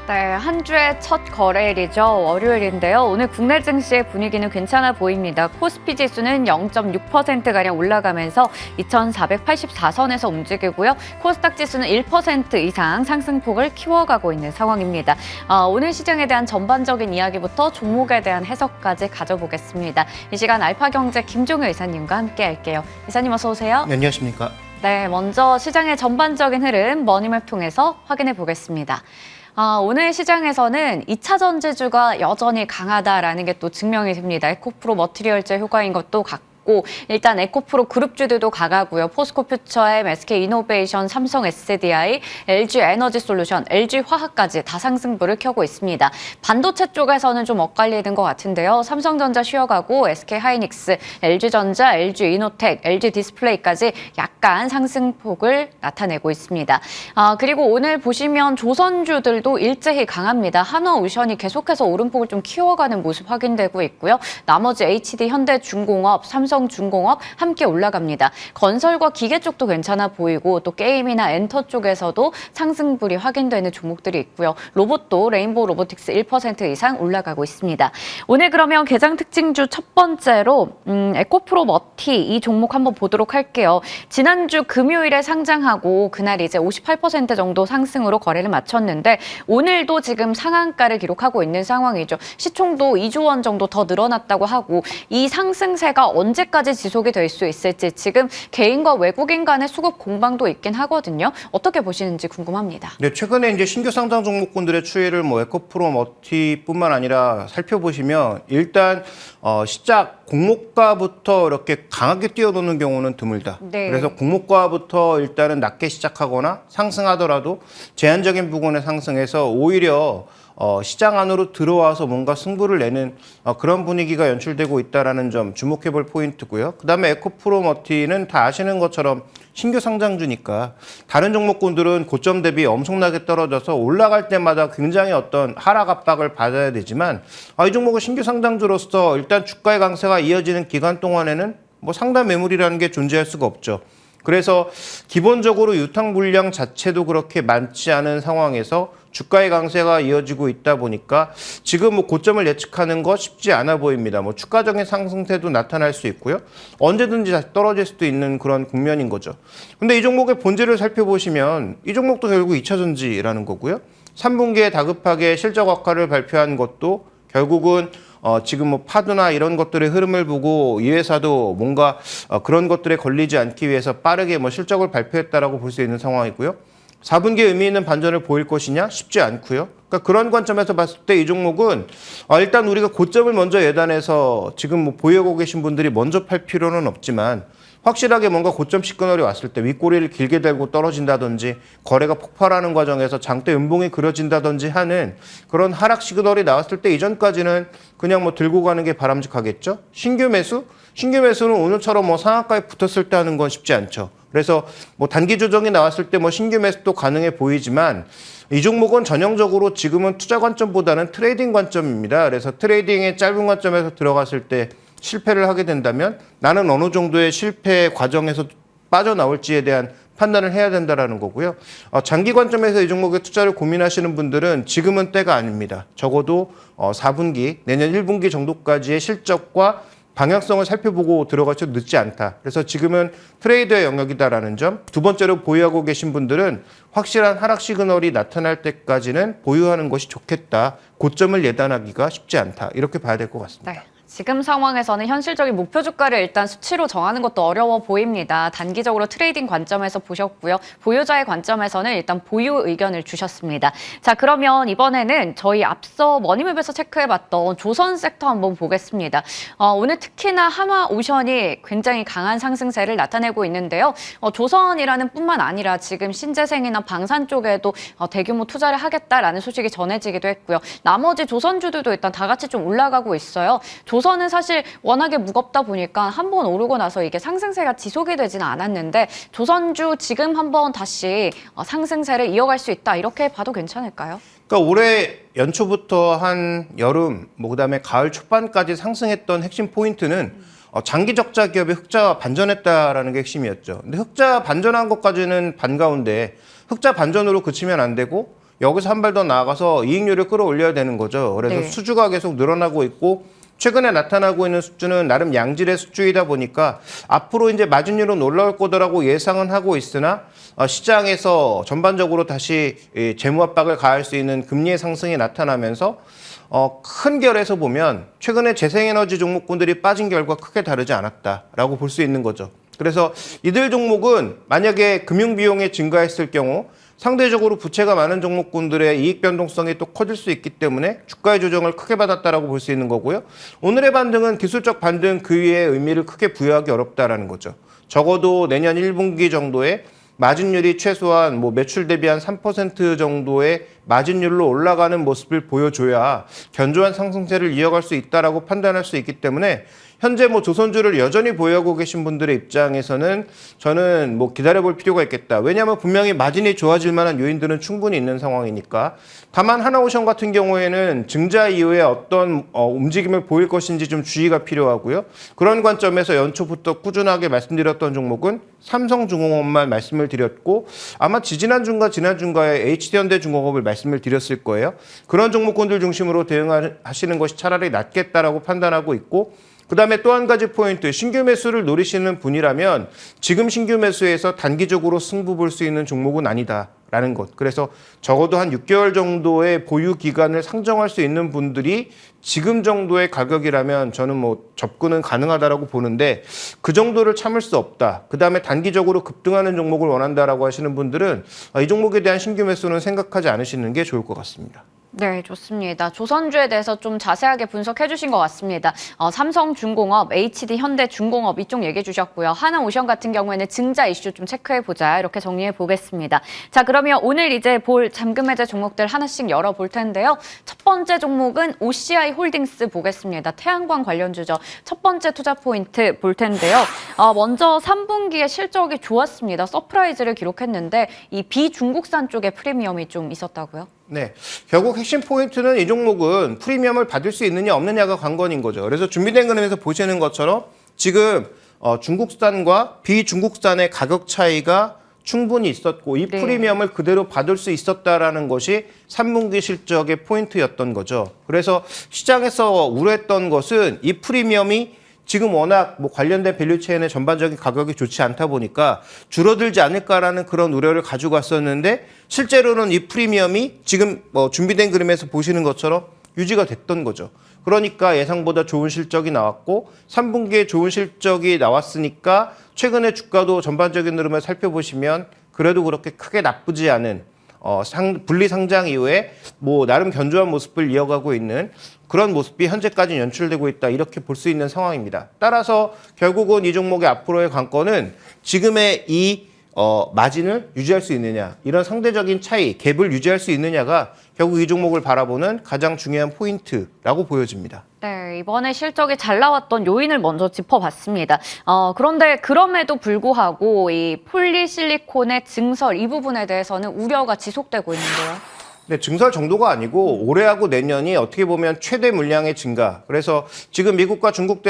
네, 한 주의 첫 거래일이죠. 월요일인데요. 오늘 국내 증시의 분위기는 괜찮아 보입니다. 코스피 지수는 0.6%가량 올라가면서 2,484선에서 움직이고요. 코스닥 지수는 1% 이상 상승폭을 키워가고 있는 상황입니다. 오늘 시장에 대한 전반적인 이야기부터 종목에 대한 해석까지 가져보겠습니다. 이 시간 알파경제 김종효 이사님과 함께 할게요. 이사님 어서 오세요. 네, 안녕하십니까. 네, 먼저 시장의 전반적인 흐름 머니맵 통해서 확인해 보겠습니다. 오늘 시장에서는 2차 전지주가 여전히 강하다라는 게 또 증명이 됩니다. 에코프로 머티리얼즈 효과인 것도 같고 일단 에코프로 그룹주들도 강하고요. 포스코 퓨처엠, SK 이노베이션, 삼성 SDI, LG 에너지 솔루션, LG 화학까지 다 상승부를 켜고 있습니다. 반도체 쪽에서는 좀 엇갈리는 것 같은데요. 삼성전자 쉬어가고 SK 하이닉스, LG전자, LG 이노텍, LG 디스플레이까지 약간 상승폭을 나타내고 있습니다. 그리고 오늘 보시면 조선주들도 일제히 강합니다. 한화오션이 계속해서 오름폭을 좀 키워가는 모습 확인되고 있고요. 나머지 HD, 현대중공업, 삼성중공업 함께 올라갑니다. 건설과 기계 쪽도 괜찮아 보이고 또 게임이나 엔터 쪽에서도 상승불이 확인되는 종목들이 있고요. 로봇도 레인보우 로보틱스 1% 이상 올라가고 있습니다. 오늘 그러면 개장 특징주 첫 번째로 에코프로 머티 이 종목 한번 보도록 할게요. 지난주 금요일에 상장하고 그날 이제 58% 정도 상승으로 거래를 마쳤는데 오늘도 지금 상한가를 기록하고 있는 상황이죠. 시총도 2조 원 정도 더 늘어났다고 하고 이 상승세가 언제까지 지속이 될 수 있을지 지금 개인과 외국인 간의 수급 공방도 있긴 하거든요. 어떻게 보시는지 궁금합니다. 네, 최근에 이제 신규 상장 종목군들의 추이를 에코프로 머티뿐만 아니라 살펴보시면 일단 시작 공모가부터 이렇게 강하게 뛰어도는 경우는 드물다. 네. 그래서 공모가부터 일단은 낮게 시작하거나 상승하더라도 제한적인 부분에 상승해서 오히려 시장 안으로 들어와서 뭔가 승부를 내는 그런 분위기가 연출되고 있다는 점 주목해볼 포인트고요. 그다음에 에코프로 머티는 다 아시는 것처럼 신규 상장주니까 다른 종목군들은 고점 대비 엄청나게 떨어져서 올라갈 때마다 굉장히 어떤 하락 압박을 받아야 되지만 이 종목은 신규 상장주로서 일단 주가의 강세가 이어지는 기간 동안에는 뭐 상당 매물이라는 게 존재할 수가 없죠. 그래서 기본적으로 유통 물량 자체도 그렇게 많지 않은 상황에서 주가의 강세가 이어지고 있다 보니까 지금 고점을 예측하는 거 쉽지 않아 보입니다. 추가적인 상승세도 나타날 수 있고요. 언제든지 다시 떨어질 수도 있는 그런 국면인 거죠. 근데 이 종목의 본질을 살펴보시면 이 종목도 결국 2차 전지라는 거고요. 3분기에 다급하게 실적 악화를 발표한 것도 결국은 지금 파도나 이런 것들의 흐름을 보고 이 회사도 뭔가 그런 것들에 걸리지 않기 위해서 빠르게 실적을 발표했다라고 볼 수 있는 상황이고요. 4분기에 의미 있는 반전을 보일 것이냐? 쉽지 않고요. 그러니까 그런 관점에서 봤을 때 이 종목은 일단 우리가 고점을 먼저 예단해서 지금 보유하고 계신 분들이 먼저 팔 필요는 없지만 확실하게 뭔가 고점 시그널이 왔을 때 윗꼬리를 길게 달고 떨어진다든지 거래가 폭발하는 과정에서 장대 음봉이 그려진다든지 하는 그런 하락 시그널이 나왔을 때 이전까지는 그냥 들고 가는 게 바람직하겠죠. 신규 매수는 오늘처럼 상한가에 붙었을 때 하는 건 쉽지 않죠. 그래서 단기 조정이 나왔을 때 신규 매수도 가능해 보이지만 이 종목은 전형적으로 지금은 투자 관점보다는 트레이딩 관점입니다. 그래서 트레이딩의 짧은 관점에서 들어갔을 때 실패를 하게 된다면 나는 어느 정도의 실패 과정에서 빠져나올지에 대한 판단을 해야 된다는 거고요. 장기 관점에서 이 종목의 투자를 고민하시는 분들은 지금은 때가 아닙니다. 적어도 4분기, 내년 1분기 정도까지의 실적과 방향성을 살펴보고 들어갈수록 늦지 않다. 그래서 지금은 트레이드의 영역이다라는 점. 두 번째로 보유하고 계신 분들은 확실한 하락 시그널이 나타날 때까지는 보유하는 것이 좋겠다. 고점을 예단하기가 쉽지 않다. 이렇게 봐야 될 것 같습니다. 네. 지금 상황에서는 현실적인 목표 주가를 일단 수치로 정하는 것도 어려워 보입니다. 단기적으로 트레이딩 관점에서 보셨고요. 보유자의 관점에서는 일단 보유 의견을 주셨습니다. 자, 그러면 이번에는 저희 앞서 머니맵에서 체크해봤던 조선 섹터 한번 보겠습니다. 오늘 특히나 한화오션이 굉장히 강한 상승세를 나타내고 있는데요. 조선이라는 뿐만 아니라 지금 신재생이나 방산 쪽에도 대규모 투자를 하겠다라는 소식이 전해지기도 했고요. 나머지 조선주들도 일단 다 같이 좀 올라가고 있어요. 조선은 사실 워낙에 무겁다 보니까 한번 오르고 나서 이게 상승세가 지속이 되지는 않았는데 조선주 지금 한번 다시 상승세를 이어갈 수 있다 이렇게 봐도 괜찮을까요? 그러니까 올해 연초부터 한 여름, 그다음에 가을 초반까지 상승했던 핵심 포인트는 장기 적자 기업의 흑자 반전했다라는 게 핵심이었죠. 근데 흑자 반전한 것까지는 반가운데 흑자 반전으로 그치면 안 되고 여기서 한 발 더 나아가서 이익률을 끌어올려야 되는 거죠. 그래서 네. 수주가 계속 늘어나고 있고 최근에 나타나고 있는 수주는 나름 양질의 수주이다 보니까 앞으로 이제 마진율은 올라올 거다라고 예상은 하고 있으나 시장에서 전반적으로 다시 재무 압박을 가할 수 있는 금리의 상승이 나타나면서 큰 결에서 보면 최근에 재생에너지 종목군들이 빠진 결과 크게 다르지 않았다라고 볼 수 있는 거죠. 그래서 이들 종목은 만약에 금융비용이 증가했을 경우 상대적으로 부채가 많은 종목군들의 이익 변동성이 또 커질 수 있기 때문에 주가의 조정을 크게 받았다라고 볼 수 있는 거고요. 오늘의 반등은 기술적 반등 그 위에 의미를 크게 부여하기 어렵다라는 거죠. 적어도 내년 1분기 정도에 마진율이 최소한 매출 대비 한 3% 정도의 마진율로 올라가는 모습을 보여줘야 견조한 상승세를 이어갈 수 있다라고 판단할 수 있기 때문에 현재 조선주를 여전히 보유하고 계신 분들의 입장에서는 저는 기다려볼 필요가 있겠다. 왜냐하면 분명히 마진이 좋아질 만한 요인들은 충분히 있는 상황이니까. 다만 하나오션 같은 경우에는 증자 이후에 어떤 움직임을 보일 것인지 좀 주의가 필요하고요. 그런 관점에서 연초부터 꾸준하게 말씀드렸던 종목은 삼성중공업만 말씀을 드렸고 아마 지지난주인가 지난주인가에 HD현대중공업을 말씀을 드렸을 거예요. 그런 종목군들 중심으로 대응하시는 것이 차라리 낫겠다라고 판단하고 있고 그다음에 또 한 가지 포인트, 신규 매수를 노리시는 분이라면 지금 신규 매수에서 단기적으로 승부 볼 수 있는 종목은 아니다라는 것. 그래서 적어도 한 6개월 정도의 보유 기간을 상정할 수 있는 분들이 지금 정도의 가격이라면 저는 접근은 가능하다라고 보는데 그 정도를 참을 수 없다. 그다음에 단기적으로 급등하는 종목을 원한다라고 하시는 분들은 이 종목에 대한 신규 매수는 생각하지 않으시는 게 좋을 것 같습니다. 네, 좋습니다. 조선주에 대해서 좀 자세하게 분석해 주신 것 같습니다. 삼성중공업, HD현대중공업 이쪽 얘기해 주셨고요. 하나오션 같은 경우에는 증자 이슈 좀 체크해 보자 이렇게 정리해 보겠습니다. 자, 그러면 오늘 이제 볼 잠금 해제 종목들 하나씩 열어볼 텐데요. 첫 번째 종목은 OCI 홀딩스 보겠습니다. 태양광 관련주죠. 첫 번째 투자 포인트 볼 텐데요. 먼저 3분기에 실적이 좋았습니다. 서프라이즈를 기록했는데 이 비중국산 쪽에 프리미엄이 좀 있었다고요? 네, 결국 핵심 포인트는 이 종목은 프리미엄을 받을 수 있느냐 없느냐가 관건인 거죠. 그래서 준비된 그림에서 보시는 것처럼 지금 중국산과 비중국산의 가격 차이가 충분히 있었고 이 프리미엄을 그대로 받을 수 있었다라는 것이 3분기 실적의 포인트였던 거죠. 그래서 시장에서 우려했던 것은 이 프리미엄이 지금 워낙 관련된 밸류체인의 전반적인 가격이 좋지 않다 보니까 줄어들지 않을까라는 그런 우려를 가지고 왔었는데 실제로는 이 프리미엄이 지금 준비된 그림에서 보시는 것처럼 유지가 됐던 거죠. 그러니까 예상보다 좋은 실적이 나왔고 3분기에 좋은 실적이 나왔으니까 최근에 주가도 전반적인 흐름을 살펴보시면 그래도 그렇게 크게 나쁘지 않은 분리 상장 이후에 나름 견조한 모습을 이어가고 있는 그런 모습이 현재까지 연출되고 있다 이렇게 볼 수 있는 상황입니다. 따라서 결국은 이 종목의 앞으로의 관건은 지금의 이 마진을 유지할 수 있느냐 이런 상대적인 차이, 갭을 유지할 수 있느냐가 결국 이 종목을 바라보는 가장 중요한 포인트라고 보여집니다. 네, 이번에 실적이 잘 나왔던 요인을 먼저 짚어봤습니다. 그런데 그럼에도 불구하고 이 폴리실리콘의 증설 이 부분에 대해서는 우려가 지속되고 있는데요. 네, 증설 정도가 아니고 올해하고 내년이 어떻게 보면 최대 물량의 증가. 그래서 지금 미국과 중국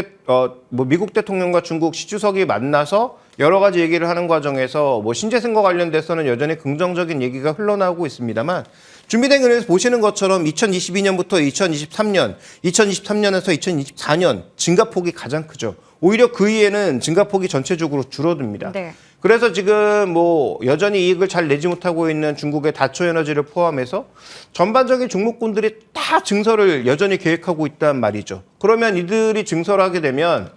미국 대통령과 중국 시주석이 만나서 여러 가지 얘기를 하는 과정에서 신재생과 관련돼서는 여전히 긍정적인 얘기가 흘러나오고 있습니다만 준비된 그림에서 보시는 것처럼 2022년부터 2023년, 2023년에서 2024년 증가폭이 가장 크죠. 오히려 그 이후에는 증가폭이 전체적으로 줄어듭니다. 네. 그래서 지금 여전히 이익을 잘 내지 못하고 있는 중국의 다초에너지를 포함해서 전반적인 종목군들이 다 증설을 여전히 계획하고 있단 말이죠. 그러면 이들이 증설하게 되면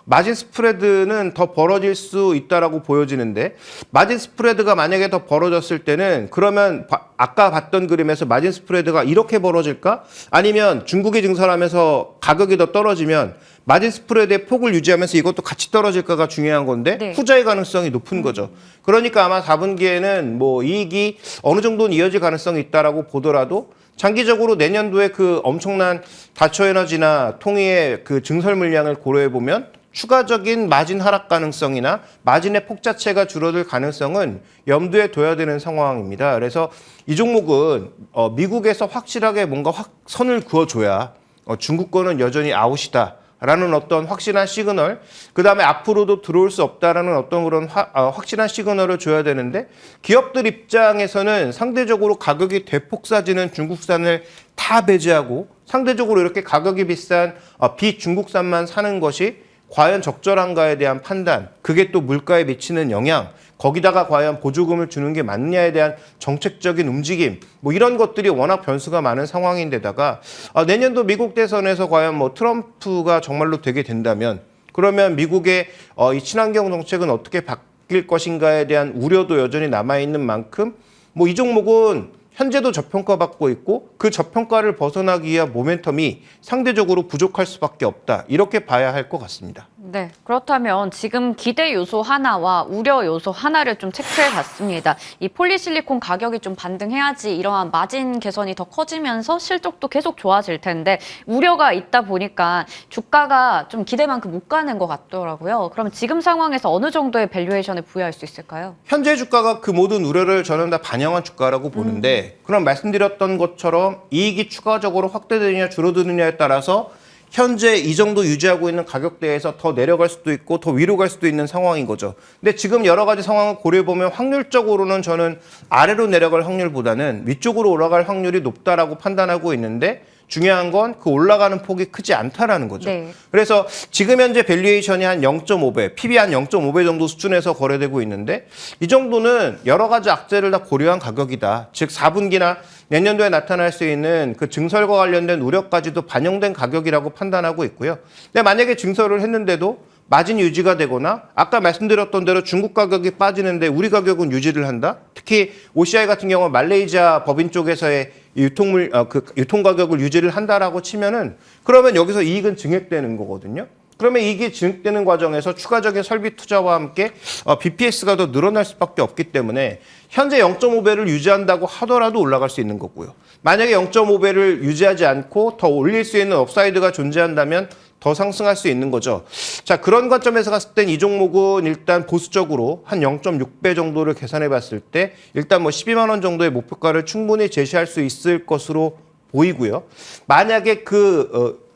마진 스프레드는 더 벌어질 수 있다라고 보여지는데 마진 스프레드가 만약에 더 벌어졌을 때는 그러면 아까 봤던 그림에서 마진 스프레드가 이렇게 벌어질까? 아니면 중국이 증설하면서 가격이 더 떨어지면 마진 스프레드의 폭을 유지하면서 이것도 같이 떨어질까가 중요한 건데 네. 후자의 가능성이 높은 거죠. 그러니까 아마 4분기에는 이익이 어느 정도는 이어질 가능성이 있다라고 보더라도 장기적으로 내년도에 그 엄청난 다초에너지나 통이의 그 증설 물량을 고려해 보면 추가적인 마진 하락 가능성이나 마진의 폭 자체가 줄어들 가능성은 염두에 둬야 되는 상황입니다. 그래서 이 종목은 미국에서 확실하게 뭔가 선을 그어줘야 중국 거는 여전히 아웃이다 라는 어떤 확실한 시그널, 그 다음에 앞으로도 들어올 수 없다라는 어떤 그런 확실한 시그널을 줘야 되는데 기업들 입장에서는 상대적으로 가격이 대폭 싸지는 중국산을 다 배제하고 상대적으로 이렇게 가격이 비싼 비중국산만 사는 것이 과연 적절한가에 대한 판단, 그게 또 물가에 미치는 영향, 거기다가 과연 보조금을 주는 게 맞느냐에 대한 정책적인 움직임, 뭐 이런 것들이 워낙 변수가 많은 상황인데다가 내년도 미국 대선에서 과연 뭐 트럼프가 정말로 되게 된다면 그러면 미국의 이 친환경 정책은 어떻게 바뀔 것인가에 대한 우려도 여전히 남아있는 만큼 뭐 이 종목은 현재도 저평가받고 있고 그 저평가를 벗어나기 위한 모멘텀이 상대적으로 부족할 수밖에 없다. 이렇게 봐야 할 것 같습니다. 네, 그렇다면 지금 기대 요소 하나와 우려 요소 하나를 좀 체크해 봤습니다. 이 폴리실리콘 가격이 좀 반등해야지 이러한 마진 개선이 더 커지면서 실적도 계속 좋아질 텐데 우려가 있다 보니까 주가가 좀 기대만큼 못 가는 것 같더라고요. 그러면 지금 상황에서 어느 정도의 밸류에이션을 부여할 수 있을까요? 현재 주가가 그 모든 우려를 저는 다 반영한 주가라고 보는데 그럼 말씀드렸던 것처럼 이익이 추가적으로 확대되느냐 줄어드느냐에 따라서 현재 이 정도 유지하고 있는 가격대에서 더 내려갈 수도 있고 더 위로 갈 수도 있는 상황인 거죠. 근데 지금 여러 가지 상황을 고려해보면 확률적으로는 저는 아래로 내려갈 확률보다는 위쪽으로 올라갈 확률이 높다라고 판단하고 있는데 중요한 건 그 올라가는 폭이 크지 않다라는 거죠. 네. 그래서 지금 현재 밸류에이션이 한 0.5배, PB 한 0.5배 정도 수준에서 거래되고 있는데 이 정도는 여러 가지 악재를 다 고려한 가격이다. 즉 4분기나 내년도에 나타날 수 있는 그 증설과 관련된 우려까지도 반영된 가격이라고 판단하고 있고요. 근데 만약에 증설을 했는데도 마진이 유지가 되거나 아까 말씀드렸던 대로 중국 가격이 빠지는데 우리 가격은 유지를 한다. 특히 OCI 같은 경우는 말레이시아 법인 쪽에서의 유통 가격을 유지를 한다라고 치면은 그러면 여기서 이익은 증액되는 거거든요. 그러면 이게 증액되는 과정에서 추가적인 설비 투자와 함께 BPS가 더 늘어날 수밖에 없기 때문에 현재 0.5배를 유지한다고 하더라도 올라갈 수 있는 거고요. 만약에 0.5배를 유지하지 않고 더 올릴 수 있는 업사이드가 존재한다면 더 상승할 수 있는 거죠. 자, 그런 관점에서 갔을 땐 이 종목은 일단 보수적으로 한 0.6배 정도를 계산해 봤을 때 일단 뭐 12만 원 정도의 목표가를 충분히 제시할 수 있을 것으로 보이고요. 만약에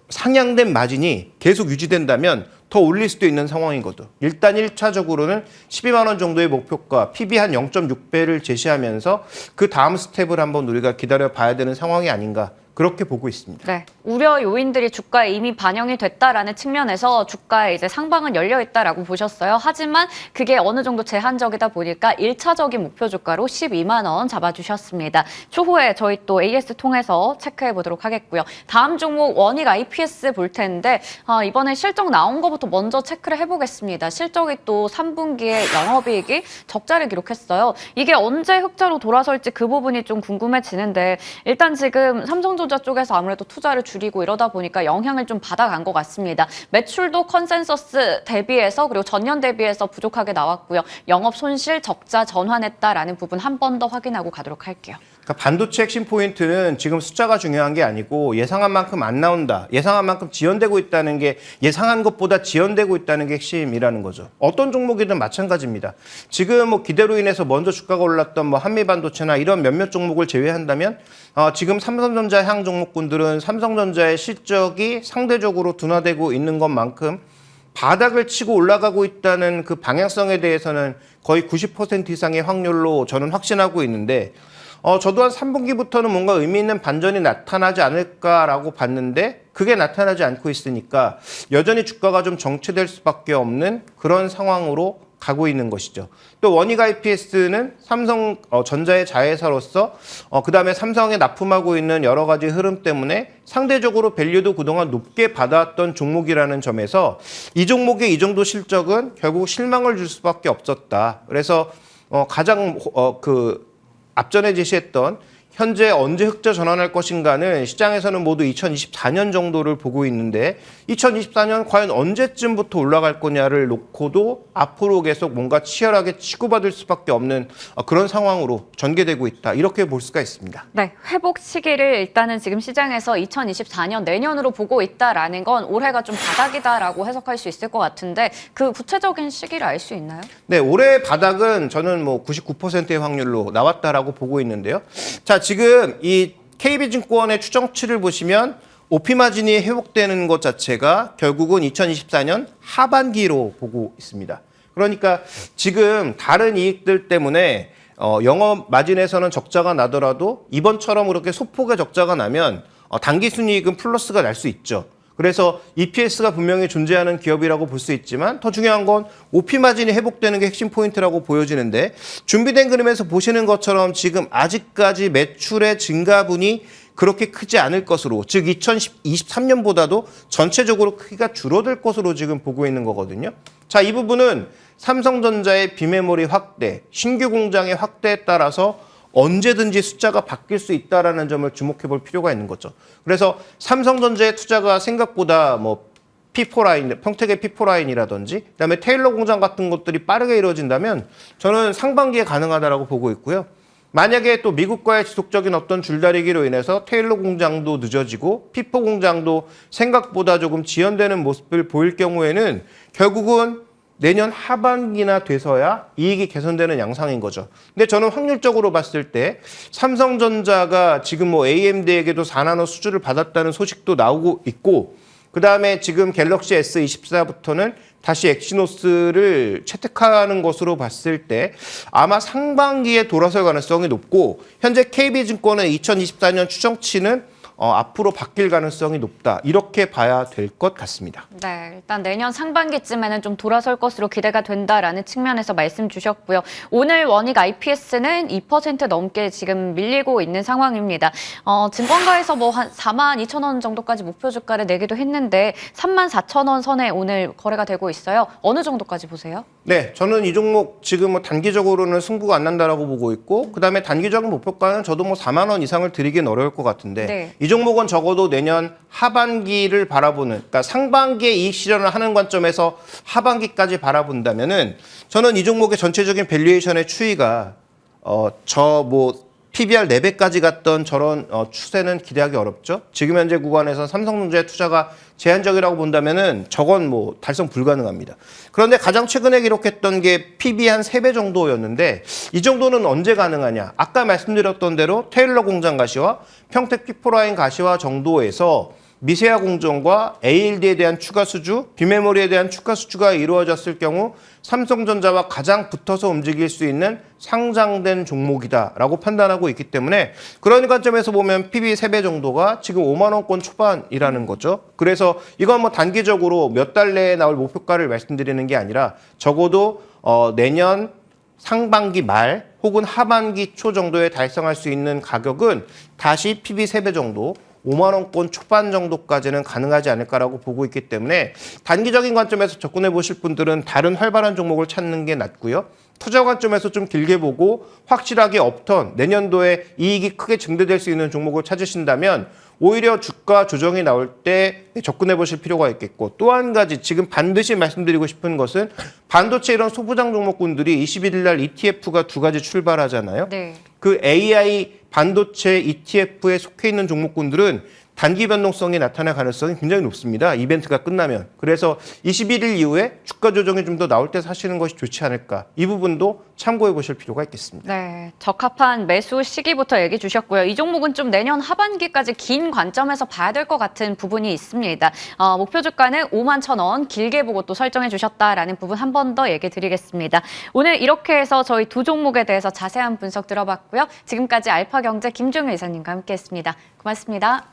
상향된 마진이 계속 유지된다면 더 올릴 수도 있는 상황이거든. 일단 1차적으로는 12만 원 정도의 목표가, PB 한 0.6배를 제시하면서 그 다음 스텝을 한번 우리가 기다려 봐야 되는 상황이 아닌가. 그렇게 보고 있습니다. 네, 우려 요인들이 주가에 이미 반영이 됐다라는 측면에서 주가에 이제 상방은 열려 있다라고 보셨어요. 하지만 그게 어느 정도 제한적이다 보니까 1차적인 목표 주가로 12만 원 잡아주셨습니다. 추후에 저희 또 AS 통해서 체크해 보도록 하겠고요. 다음 종목 원익 IPS 볼 텐데 이번에 실적 나온 것부터 먼저 체크를 해보겠습니다. 실적이 또 3분기에 영업이익이 적자를 기록했어요. 이게 언제 흑자로 돌아설지 그 부분이 좀 궁금해지는데 일단 지금 삼성전자 쪽에서 아무래도 투자를 줄이고 이러다 보니까 영향을 좀 받아간 것 같습니다. 매출도 컨센서스 대비해서 그리고 전년 대비해서 부족하게 나왔고요. 영업 손실 적자 전환했다라는 부분 한 번 더 확인하고 가도록 할게요. 그러니까 반도체 핵심 포인트는 지금 숫자가 중요한 게 아니고 예상한 만큼 안 나온다. 예상한 만큼 지연되고 있다는 게 예상한 것보다 지연되고 있다는 게 핵심이라는 거죠. 어떤 종목이든 마찬가지입니다. 지금 뭐 기대로 인해서 먼저 주가가 올랐던 뭐 한미반도체나 이런 몇몇 종목을 제외한다면 지금 삼성전자 향 종목군들은 삼성전자의 실적이 상대적으로 둔화되고 있는 것만큼 바닥을 치고 올라가고 있다는 그 방향성에 대해서는 거의 90% 이상의 확률로 저는 확신하고 있는데 저도 한 3분기부터는 뭔가 의미 있는 반전이 나타나지 않을까라고 봤는데 그게 나타나지 않고 있으니까 여전히 주가가 좀 정체될 수밖에 없는 그런 상황으로 가고 있는 것이죠. 또 원익 IPS는 삼성전자의 자회사로서 그다음에 삼성에 납품하고 있는 여러 가지 흐름 때문에 상대적으로 밸류도 그동안 높게 받아왔던 종목이라는 점에서 이 종목의 이 정도 실적은 결국 실망을 줄 수밖에 없었다. 그래서 가장 앞전에 제시했던 현재 언제 흑자 전환할 것인가는 시장에서는 모두 2024년 정도를 보고 있는데 2024년 과연 언제쯤부터 올라갈 거냐를 놓고도 앞으로 계속 뭔가 치열하게 치고받을 수밖에 없는 그런 상황으로 전개되고 있다. 이렇게 볼 수가 있습니다. 네, 회복 시기를 일단은 지금 시장에서 2024년 내년으로 보고 있다라는 건 올해가 좀 바닥이다라고 해석할 수 있을 것 같은데 그 구체적인 시기를 알 수 있나요? 네, 올해 바닥은 저는 뭐 99%의 확률로 나왔다라고 보고 있는데요. 자, 지금 이 KB증권의 추정치를 보시면 OP 마진이 회복되는 것 자체가 결국은 2024년 하반기로 보고 있습니다. 그러니까 지금 다른 이익들 때문에 영업 마진에서는 적자가 나더라도 이번처럼 그렇게 소폭의 적자가 나면 단기 순이익은 플러스가 날 수 있죠. 그래서 EPS가 분명히 존재하는 기업이라고 볼 수 있지만 더 중요한 건 OP 마진이 회복되는 게 핵심 포인트라고 보여지는데 준비된 그림에서 보시는 것처럼 지금 아직까지 매출의 증가분이 그렇게 크지 않을 것으로, 즉 2023년보다도 전체적으로 크기가 줄어들 것으로 지금 보고 있는 거거든요. 자, 이 부분은 삼성전자의 비메모리 확대, 신규 공장의 확대에 따라서 언제든지 숫자가 바뀔 수 있다는 점을 주목해 볼 필요가 있는 거죠. 그래서 삼성전자의 투자가 생각보다 뭐 P4라인, 평택의 P4라인이라든지 그다음에 테일러 공장 같은 것들이 빠르게 이루어진다면 저는 상반기에 가능하다라고 보고 있고요. 만약에 또 미국과의 지속적인 어떤 줄다리기로 인해서 테일러 공장도 늦어지고 P4 공장도 생각보다 조금 지연되는 모습을 보일 경우에는 결국은 내년 하반기나 돼서야 이익이 개선되는 양상인 거죠. 근데 저는 확률적으로 봤을 때 삼성전자가 지금 뭐 AMD에게도 4나노 수주를 받았다는 소식도 나오고 있고, 그 다음에 지금 갤럭시 S24부터는 다시 엑시노스를 채택하는 것으로 봤을 때 아마 상반기에 돌아설 가능성이 높고, 현재 KB증권의 2024년 추정치는 앞으로 바뀔 가능성이 높다. 이렇게 봐야 될 것 같습니다. 네, 일단 내년 상반기쯤에는 좀 돌아설 것으로 기대가 된다라는 측면에서 말씀 주셨고요. 오늘 원익 IPS는 2% 넘게 지금 밀리고 있는 상황입니다. 증권가에서 뭐 한 42,000원 정도까지 목표 주가를 내기도 했는데 34,000원 선에 오늘 거래가 되고 있어요. 어느 정도까지 보세요? 네, 저는 이 종목 지금 뭐 단기적으로는 승부가 안 난다라고 보고 있고, 그다음에 단기적인 목표가는 저도 뭐 4만 원 이상을 드리긴 어려울 것 같은데, 네. 이 종목은 적어도 내년 하반기를 바라보는, 그러니까 상반기에 이익 실현을 하는 관점에서 하반기까지 바라본다면은 저는 이 종목의 전체적인 밸류에이션의 추이가 PBR 4배까지 갔던 저런 추세는 기대하기 어렵죠. 지금 현재 구간에서 삼성전자의 투자가 제한적이라고 본다면은 저건 뭐 달성 불가능합니다. 그런데 가장 최근에 기록했던 게 PB 한 3배 정도였는데 이 정도는 언제 가능하냐? 아까 말씀드렸던 대로 테일러 공장 가시와 평택 P4라인 가시와 정도에서 미세화 공정과 ALD에 대한 추가 수주, 비메모리에 대한 추가 수주가 이루어졌을 경우 삼성전자와 가장 붙어서 움직일 수 있는 상장된 종목이다라고 판단하고 있기 때문에 그런 관점에서 보면 PB 3배 정도가 지금 5만 원권 초반이라는 거죠. 그래서 이건 뭐 단기적으로 몇 달 내에 나올 목표가를 말씀드리는 게 아니라 적어도 내년 상반기 말 혹은 하반기 초 정도에 달성할 수 있는 가격은 다시 PB 3배 정도, 5만 원권 초반 정도까지는 가능하지 않을까라고 보고 있기 때문에 단기적인 관점에서 접근해 보실 분들은 다른 활발한 종목을 찾는 게 낫고요. 투자 관점에서 좀 길게 보고 확실하게 업턴, 내년도에 이익이 크게 증대될 수 있는 종목을 찾으신다면 오히려 주가 조정이 나올 때 접근해 보실 필요가 있겠고, 또 한 가지 지금 반드시 말씀드리고 싶은 것은 반도체 이런 소부장 종목군들이 21일 날 ETF가 2가지 출발하잖아요. 네. 그 AI 반도체 ETF에 속해 있는 종목군들은 단기 변동성이 나타날 가능성이 굉장히 높습니다. 이벤트가 끝나면. 그래서 21일 이후에 주가 조정이 좀 더 나올 때 사시는 것이 좋지 않을까. 이 부분도 참고해 보실 필요가 있겠습니다. 네, 적합한 매수 시기부터 얘기 주셨고요. 이 종목은 좀 내년 하반기까지 긴 관점에서 봐야 될 것 같은 부분이 있습니다. 목표 주가는 51,000원 길게 보고 또 설정해 주셨다라는 부분 한 번 더 얘기 드리겠습니다. 오늘 이렇게 해서 저희 두 종목에 대해서 자세한 분석 들어봤고요. 지금까지 알파경제 김종효 이사님과 함께했습니다. 고맙습니다.